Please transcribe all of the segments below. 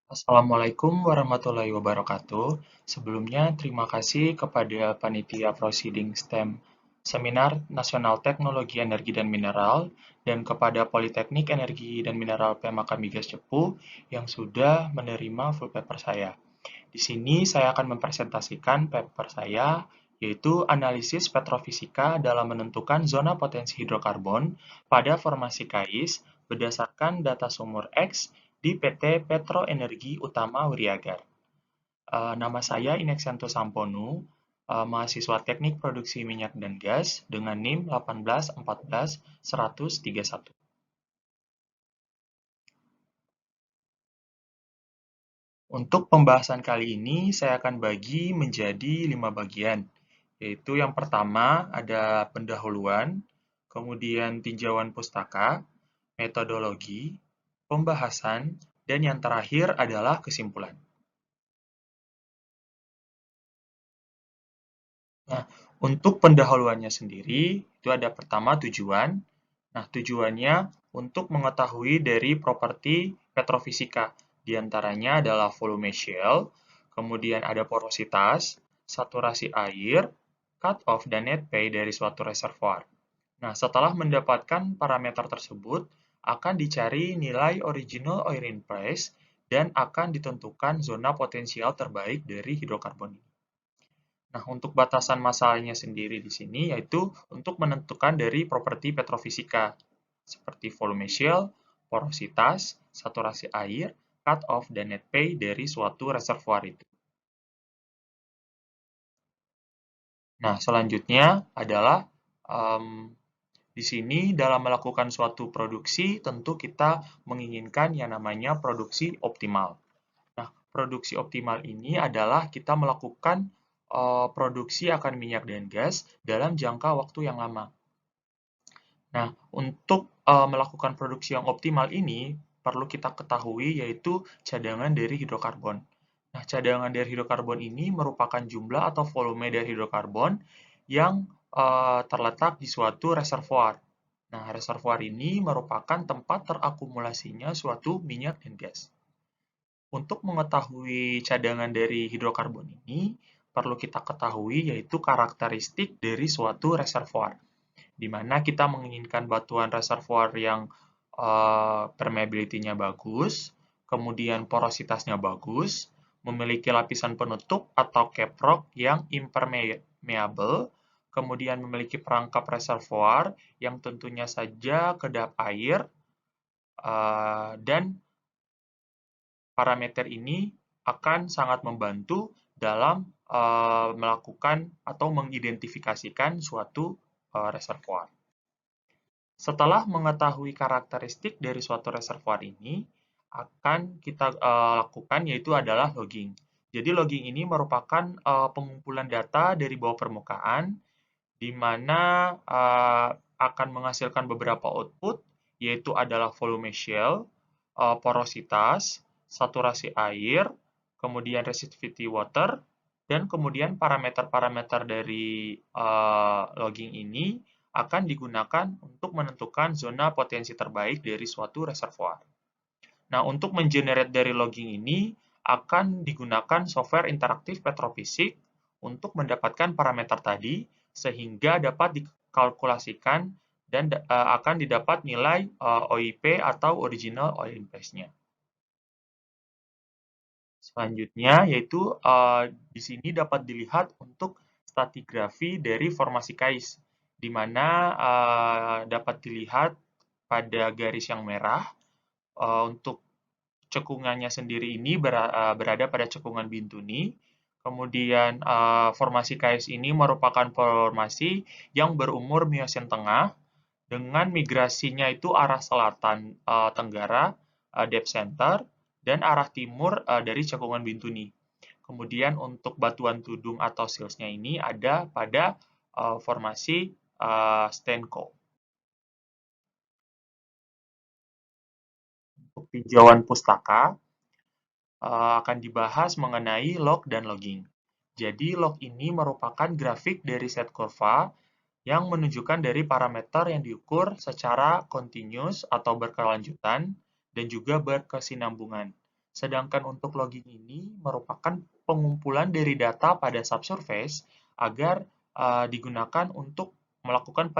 Assalamualaikum warahmatullahi wabarakatuh. Sebelumnya, terima kasih kepada Panitia Proceeding STEM Seminar Nasional Teknologi Energi dan Mineral dan kepada Politeknik Energi dan Mineral PMK Migas Cepu yang sudah menerima full paper saya. Di sini saya akan mempresentasikan paper saya, yaitu analisis petrofisika dalam menentukan zona potensi hidrokarbon pada formasi kais berdasarkan data sumur X di PT Petro Energi Utama Wiriagar. Nama saya Inexanto Samponu, mahasiswa Teknik Produksi Minyak dan Gas dengan NIM 1814131. Untuk pembahasan kali ini, saya akan bagi menjadi 5 bagian, yaitu yang pertama ada pendahuluan, kemudian tinjauan pustaka, metodologi, pembahasan, dan yang terakhir adalah kesimpulan. Nah, untuk pendahuluannya sendiri, itu ada pertama tujuan. Nah, tujuannya untuk mengetahui dari properti petrofisika. Di antaranya adalah volume shale, kemudian ada porositas, saturasi air, cut-off, dan net pay dari suatu reservoir. Nah, setelah mendapatkan parameter tersebut, akan dicari nilai original oil in place dan akan ditentukan zona potensial terbaik dari hidrokarbon ini. Nah, untuk batasan masalahnya sendiri di sini yaitu untuk menentukan dari properti petrofisika seperti volume shale, porositas, saturasi air, cut-off, dan net pay dari suatu reservoir itu. Nah, selanjutnya adalah di sini dalam melakukan suatu produksi tentu kita menginginkan yang namanya produksi optimal. Nah, produksi optimal ini adalah kita melakukan produksi akan minyak dan gas dalam jangka waktu yang lama. Nah, untuk melakukan produksi yang optimal ini, perlu kita ketahui yaitu cadangan dari hidrokarbon. Nah, cadangan dari hidrokarbon ini merupakan jumlah atau volume dari hidrokarbon yang terletak di suatu reservoir. Nah, reservoir ini merupakan tempat terakumulasinya suatu minyak dan gas. Untuk mengetahui cadangan dari hidrokarbon ini, perlu kita ketahui yaitu karakteristik dari suatu reservoir, di mana kita menginginkan batuan reservoir yang permeability-nya bagus, kemudian porositasnya bagus, memiliki lapisan penutup atau caprock yang impermeable, kemudian memiliki perangkap reservoir yang tentunya saja kedap air, dan parameter ini akan sangat membantu dalam melakukan atau mengidentifikasikan suatu reservoir. Setelah mengetahui karakteristik dari suatu reservoir ini, akan kita lakukan yaitu adalah logging. Jadi logging ini merupakan pengumpulan data dari bawah permukaan, di mana akan menghasilkan beberapa output, yaitu adalah volume shale, porositas, saturasi air, kemudian resistivity water, dan kemudian parameter-parameter dari logging ini akan digunakan untuk menentukan zona potensi terbaik dari suatu reservoir. Nah, untuk mengenerate dari logging ini akan digunakan software interaktif petrofisik untuk mendapatkan parameter tadi sehingga dapat dikalkulasikan dan akan didapat nilai OIP atau original oil in place-nya. Selanjutnya yaitu di sini dapat dilihat untuk stratigrafi dari formasi kais, di mana dapat dilihat pada garis yang merah untuk cekungannya sendiri ini berada pada cekungan bintuni. Kemudian formasi kais ini merupakan formasi yang berumur Miocene tengah dengan migrasinya itu arah selatan tenggara depth center dan arah timur dari cekungan bintuni. Kemudian untuk batuan tudung atau siltsnya ini ada pada formasi Stenko. Untuk tinjauan pustaka akan dibahas mengenai log dan logging. Jadi log ini merupakan grafik dari set kurva yang menunjukkan dari parameter yang diukur secara continuous atau berkelanjutan dan juga berkesinambungan. Sedangkan untuk logging ini merupakan pengumpulan dari data pada subsurface agar digunakan untuk melakukan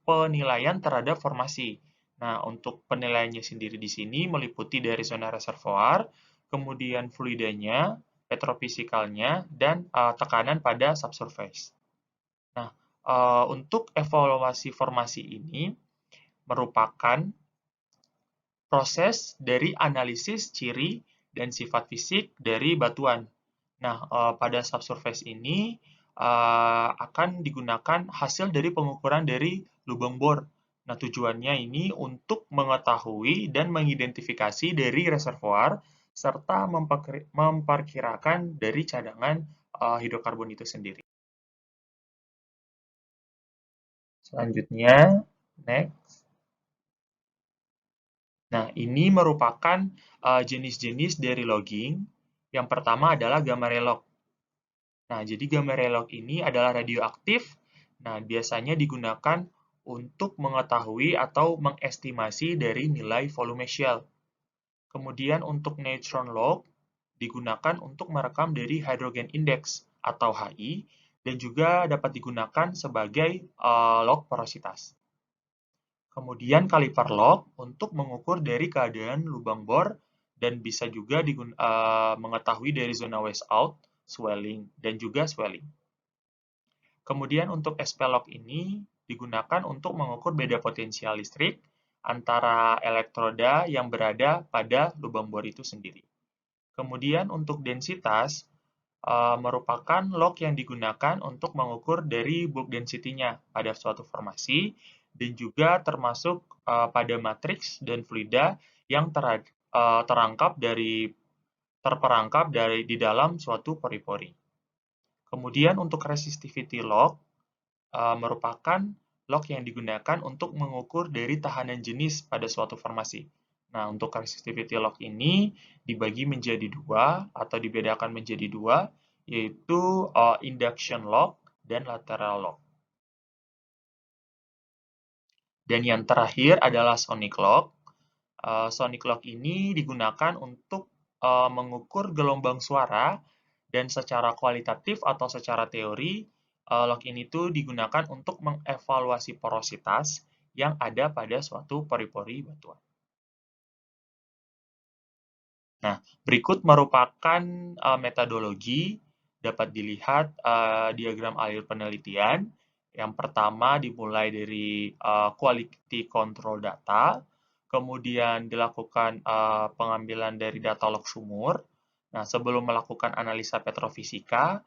penilaian terhadap formasi. Nah, untuk penilaiannya sendiri di sini meliputi dari zona reservoir, kemudian fluidanya, petrophysikalnya, dan tekanan pada subsurface. Nah, untuk evaluasi formasi ini merupakan proses dari analisis ciri dan sifat fisik dari batuan. Nah, pada subsurface ini akan digunakan hasil dari pengukuran dari lubang bor. Nah, tujuannya ini untuk mengetahui dan mengidentifikasi dari reservoir serta memperkirakan dari cadangan hidrokarbon itu sendiri. Selanjutnya, next. Nah, ini merupakan jenis-jenis dari logging. Yang pertama adalah gamma ray log. Nah, jadi gamma ray log ini adalah radioaktif. Nah, biasanya digunakan untuk mengetahui atau mengestimasi dari nilai volume shell. Kemudian untuk neutron log digunakan untuk merekam dari hydrogen index atau HI dan juga dapat digunakan sebagai log porositas. Kemudian kaliper log untuk mengukur dari keadaan lubang bor dan bisa juga mengetahui dari zona waste out, swelling, dan juga swelling. Kemudian untuk SP log ini digunakan untuk mengukur beda potensial listrik antara elektroda yang berada pada lubang bor itu sendiri. Kemudian untuk densitas merupakan log yang digunakan untuk mengukur dari bulk density-nya pada suatu formasi dan juga termasuk pada matriks dan fluida yang terperangkap dari di dalam suatu pori-pori. Kemudian untuk resistivity log merupakan log yang digunakan untuk mengukur dari tahanan jenis pada suatu formasi. Nah, untuk resistivity log ini dibagi menjadi dua atau dibedakan menjadi dua, yaitu induction log dan lateral log. Dan yang terakhir adalah sonic log. Sonic log ini digunakan untuk mengukur gelombang suara dan secara kualitatif atau secara teori, log ini tuh digunakan untuk mengevaluasi porositas yang ada pada suatu pori-pori batuan. Nah, berikut merupakan metodologi dapat dilihat diagram alir penelitian. Yang pertama dimulai dari quality control data, kemudian dilakukan pengambilan dari data log sumur. Nah, sebelum melakukan analisa petrofisika,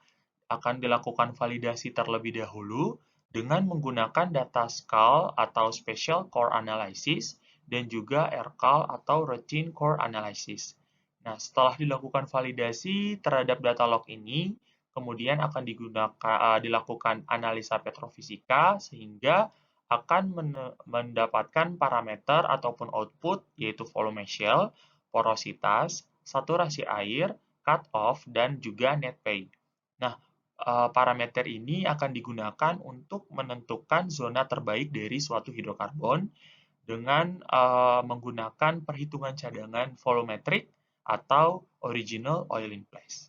akan dilakukan validasi terlebih dahulu dengan menggunakan data SCAL atau Special Core Analysis dan juga RCAL atau Routine Core Analysis. Nah, setelah dilakukan validasi terhadap data log ini, kemudian akan dilakukan analisa petrofisika sehingga akan mendapatkan parameter ataupun output yaitu volume shell, porositas, saturasi air, cut off, dan juga net pay. Nah, parameter ini akan digunakan untuk menentukan zona terbaik dari suatu hidrokarbon dengan menggunakan perhitungan cadangan volumetrik atau original oil in place.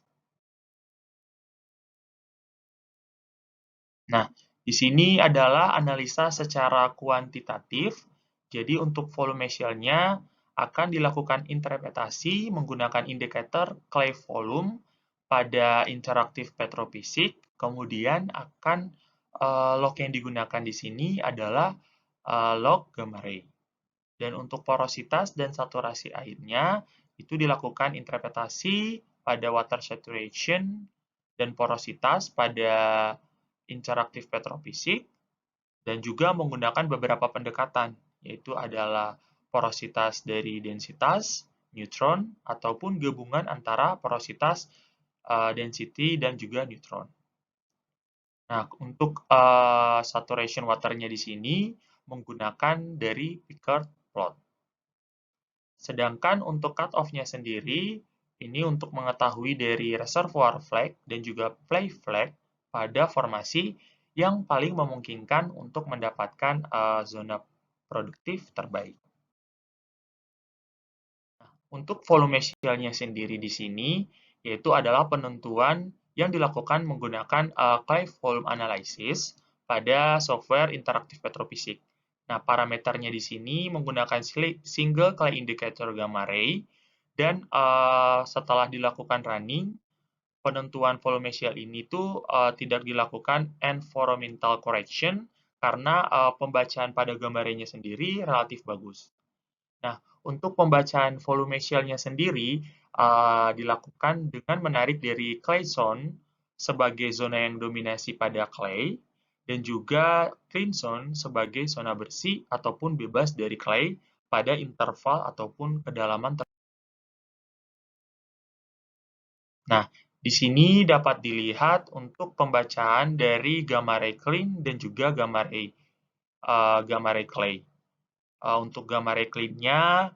Nah, di sini adalah analisa secara kuantitatif. Jadi untuk volume shell-nya akan dilakukan interpretasi menggunakan indikator clay volume pada interaktif petrophysic. Kemudian akan log yang digunakan di sini adalah log gamma ray. Dan untuk porositas dan saturasi airnya itu dilakukan interpretasi pada water saturation dan porositas pada interaktif petrophysic dan juga menggunakan beberapa pendekatan, yaitu adalah porositas dari densitas, neutron, ataupun gabungan antara porositas, density, dan juga neutron. Nah, untuk saturation water-nya di sini menggunakan dari Pickard plot. Sedangkan untuk cut-off-nya sendiri, ini untuk mengetahui dari reservoir flag dan juga play flag pada formasi yang paling memungkinkan untuk mendapatkan zona produktif terbaik. Untuk volumesialnya sendiri di sini, yaitu adalah penentuan yang dilakukan menggunakan Clay Volume Analysis pada software interaktif petrofisik. Nah, parameternya di sini menggunakan single Clay Indicator Gamma Ray, dan setelah dilakukan running, penentuan volumesial ini tuh tidak dilakukan environmental correction karena pembacaan pada gambar ray-nya sendiri relatif bagus. Nah, untuk pembacaan volumesialnya sendiri dilakukan dengan menarik dari clay zone sebagai zona yang dominasi pada clay, dan juga clean zone sebagai zona bersih ataupun bebas dari clay pada interval ataupun kedalaman tertentu. Nah, di sini dapat dilihat untuk pembacaan dari gamma ray clean dan juga gamma ray clay. Untuk gamma ray clean-nya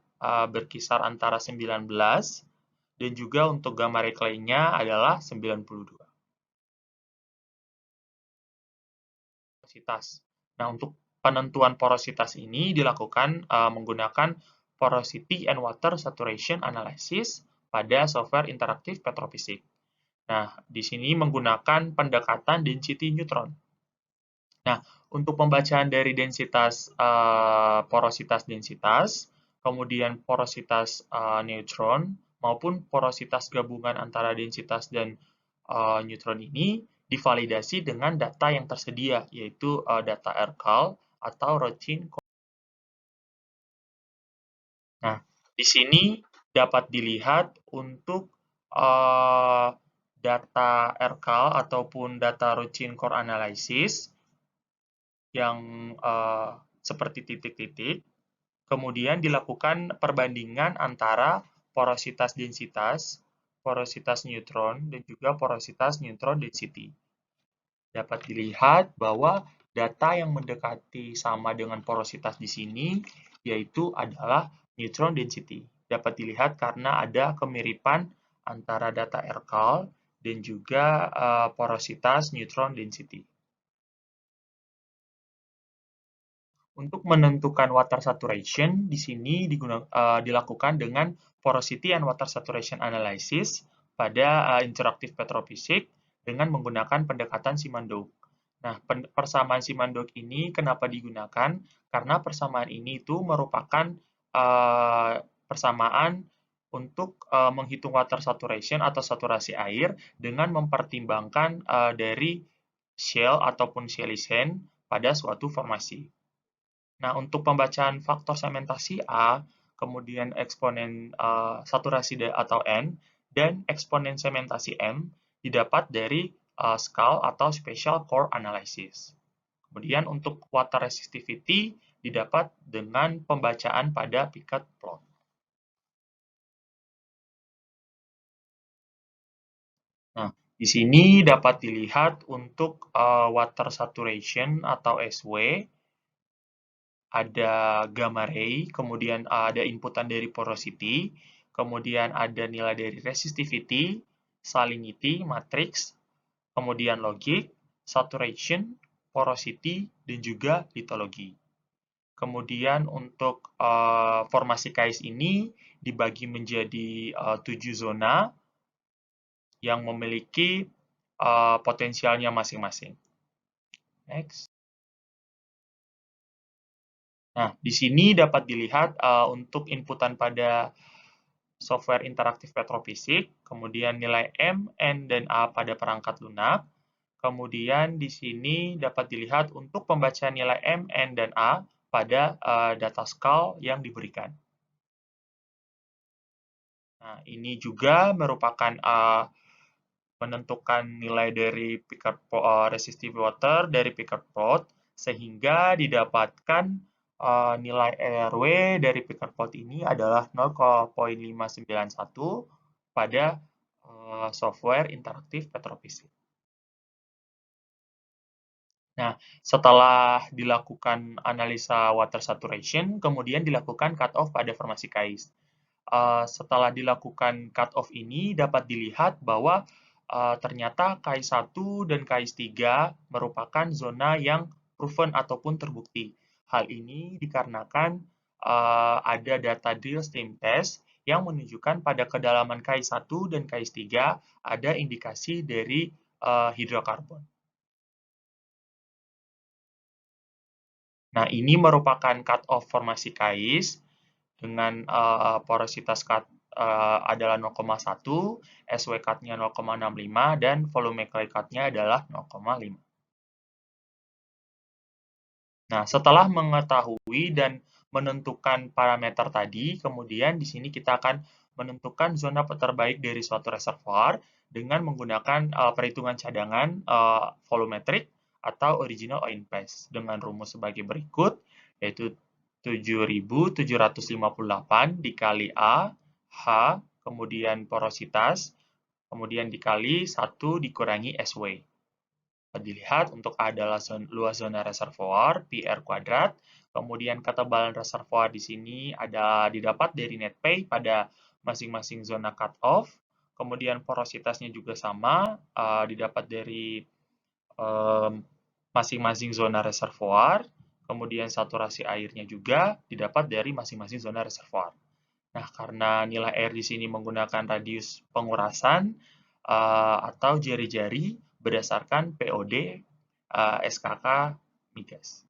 berkisar antara 19, dan juga untuk gamma ray clay-nya adalah 92. Porositas. Nah, untuk penentuan porositas ini dilakukan menggunakan Porosity and Water Saturation Analysis pada software interaktif petrofisik. Nah, di sini menggunakan pendekatan density neutron. Nah, untuk pembacaan dari densitas porositas densitas, kemudian porositas neutron, maupun porositas gabungan antara densitas dan neutron ini divalidasi dengan data yang tersedia, yaitu data RCAL atau Routine. Nah, di sini dapat dilihat untuk data RCAL ataupun data Routine Core Analysis yang seperti titik-titik, kemudian dilakukan perbandingan antara porositas densitas, porositas neutron, dan juga porositas neutron density. Dapat dilihat bahwa data yang mendekati sama dengan porositas di sini, yaitu adalah neutron density. Dapat dilihat karena ada kemiripan antara data RCAL dan juga porositas neutron density. Untuk menentukan water saturation, di sini dilakukan dengan Porosity and Water Saturation Analysis pada interaktif petrofisik dengan menggunakan pendekatan Simonduk. Nah, persamaan Simonduk ini kenapa digunakan? Karena persamaan ini itu merupakan persamaan untuk menghitung water saturation atau saturasi air dengan mempertimbangkan dari shell ataupun silicene pada suatu formasi. Nah, untuk pembacaan faktor sementasi A, kemudian eksponen saturasi atau N, dan eksponen sementasi M didapat dari SCAL atau Special Core Analysis. Kemudian untuk water resistivity didapat dengan pembacaan pada Picat plot. Nah, di sini dapat dilihat untuk water saturation atau SW, ada gamma ray, kemudian ada inputan dari porosity, kemudian ada nilai dari resistivity, salinity, matrix, kemudian logic, saturation, porosity, dan juga litologi. Kemudian untuk formasi KAIS ini dibagi menjadi 7 zona yang memiliki potensialnya masing-masing. Next. Nah, di sini dapat dilihat untuk inputan pada software interaktif petrofisik, kemudian nilai M, N, dan A pada perangkat lunak. Kemudian di sini dapat dilihat untuk pembacaan nilai M, N, dan A pada data SCAL yang diberikan. Nah, ini juga merupakan menentukan nilai dari resistive water dari Picat plot, sehingga didapatkan nilai RW dari Picat plot ini adalah 0,591 pada software interaktif petrofisik. Nah, setelah dilakukan analisa water saturation, kemudian dilakukan cut-off pada formasi KAIS. Setelah dilakukan cut-off ini, dapat dilihat bahwa ternyata KAIS 1 dan KAIS 3 merupakan zona yang proven ataupun terbukti. Hal ini dikarenakan ada data drill stream test yang menunjukkan pada kedalaman KI1 dan KI3 ada indikasi dari hidrokarbon. Nah, ini merupakan cut-off formasi KAIS dengan porositas cut adalah 0,1, SW cut-nya 0,65, dan volume clay cut-nya adalah 0,5. Nah, setelah mengetahui dan menentukan parameter tadi, kemudian di sini kita akan menentukan zona terbaik dari suatu reservoir dengan menggunakan perhitungan cadangan volumetrik atau original oil in place dengan rumus sebagai berikut, yaitu 7.758 dikali A, H, kemudian porositas, kemudian dikali 1 dikurangi SW. Dilihat untuk A adalah luas zona reservoir, PR kuadrat, kemudian ketebalan reservoir di sini didapat dari net pay pada masing-masing zona cut-off, kemudian porositasnya juga sama, didapat dari masing-masing zona reservoir, kemudian saturasi airnya juga didapat dari masing-masing zona reservoir. Nah, karena nilai R di sini menggunakan radius pengurasan atau jari-jari berdasarkan POD SKK migas.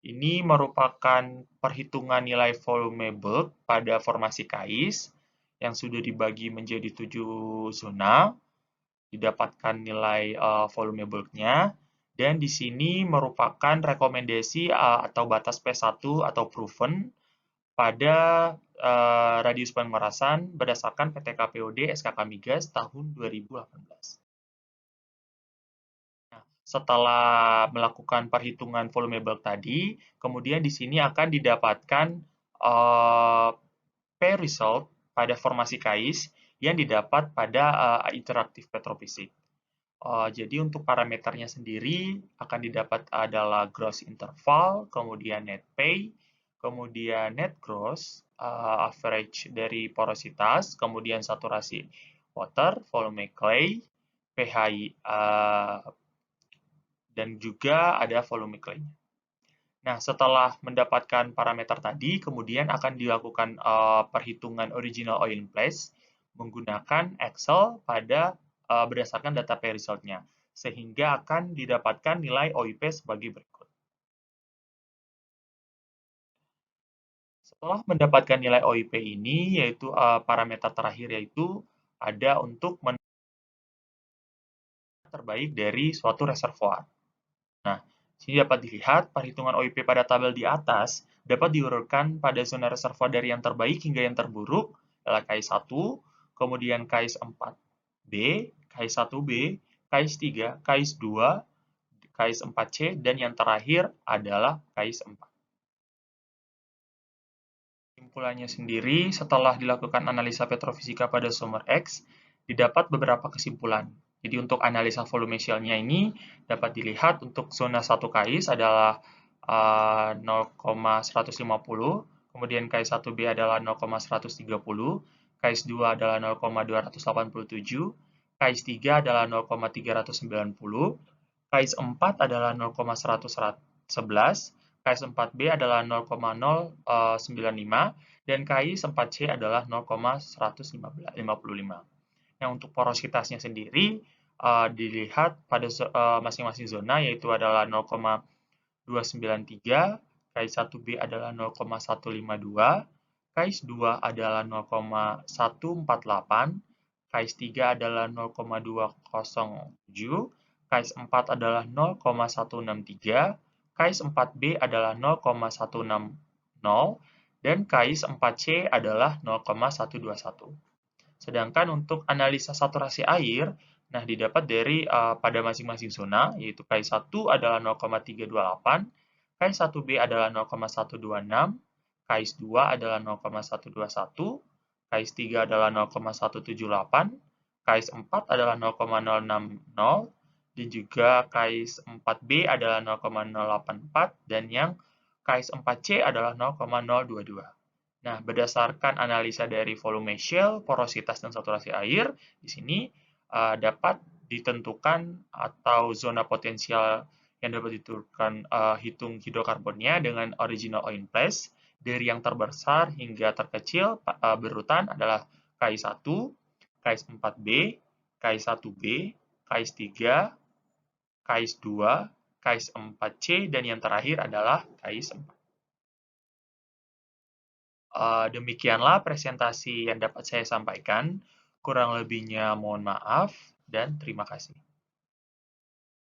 Ini merupakan perhitungan nilai volume bulk pada formasi KAIS yang sudah dibagi menjadi 7 zona, didapatkan nilai volume bulknya, dan di sini merupakan rekomendasi atau batas P1 atau proven pada radius pemerasan berdasarkan PTKPOD SKK Migas tahun 2018. Nah, setelah melakukan perhitungan volume bulk tadi, kemudian di sini akan didapatkan P-result pada formasi KAIS yang didapat pada interaktif petrofisik. Jadi untuk parameternya sendiri akan didapat adalah gross interval, kemudian net pay, kemudian net gross, average dari porositas, kemudian saturasi water, volume clay, pH dan juga ada volume clay. Nah, setelah mendapatkan parameter tadi, kemudian akan dilakukan perhitungan original oil in place menggunakan Excel pada berdasarkan data P-result-nya, sehingga akan didapatkan nilai OIP sebagai berikut. Setelah mendapatkan nilai OIP ini, yaitu parameter terakhir yaitu ada untuk terbaik dari suatu reservoir. Nah, sini dapat dilihat perhitungan OIP pada tabel di atas dapat diurutkan pada zona reservoir dari yang terbaik hingga yang terburuk adalah KAIS 1, kemudian KAIS 4B, KAIS 1B, KAIS 3, KAIS 2, KAIS 4C, dan yang terakhir adalah KAIS 4. Kesimpulannya sendiri, setelah dilakukan analisa petrofisika pada sumber X, didapat beberapa kesimpulan. Jadi untuk analisa volume shell-nya ini dapat dilihat untuk zona 1 KAIS adalah 0,150, kemudian KAIS 1B adalah 0,130, KAIS 2 adalah 0,287, KAIS 3 adalah 0,390, KAIS 4 adalah 0,111, KAIS 4B adalah 0,095, dan KAIS 4C adalah 0,155. Nah, untuk porositasnya sendiri dilihat pada masing-masing zona, yaitu adalah 0,293, KAIS 1B adalah 0,152, KAIS 2 adalah 0,148, KAIS 3 adalah 0,207, KAIS 4 adalah 0,163, KAIS 4B adalah 0,160, dan KAIS 4C adalah 0,121. Sedangkan untuk analisa saturasi air, nah didapat dari pada masing-masing zona, yaitu KAIS 1 adalah 0,328, KAIS 1B adalah 0,126, KAIS 2 adalah 0,121, KAIS 3 adalah 0,178, KAIS 4 adalah 0,060, dan juga KAIS 4B adalah 0,084, dan yang KAIS 4C adalah 0,022. Nah, berdasarkan analisa dari volume shell, porositas, dan saturasi air, di sini dapat ditentukan atau zona potensial yang dapat ditentukan hitung hidrokarbonnya dengan original oil in place, dari yang terbesar hingga terkecil berurutan adalah KI1, KI4B, KI1B, KI3, KI2, KI4C, dan yang terakhir adalah KI4. Demikianlah presentasi yang dapat saya sampaikan. Kurang lebihnya mohon maaf dan terima kasih.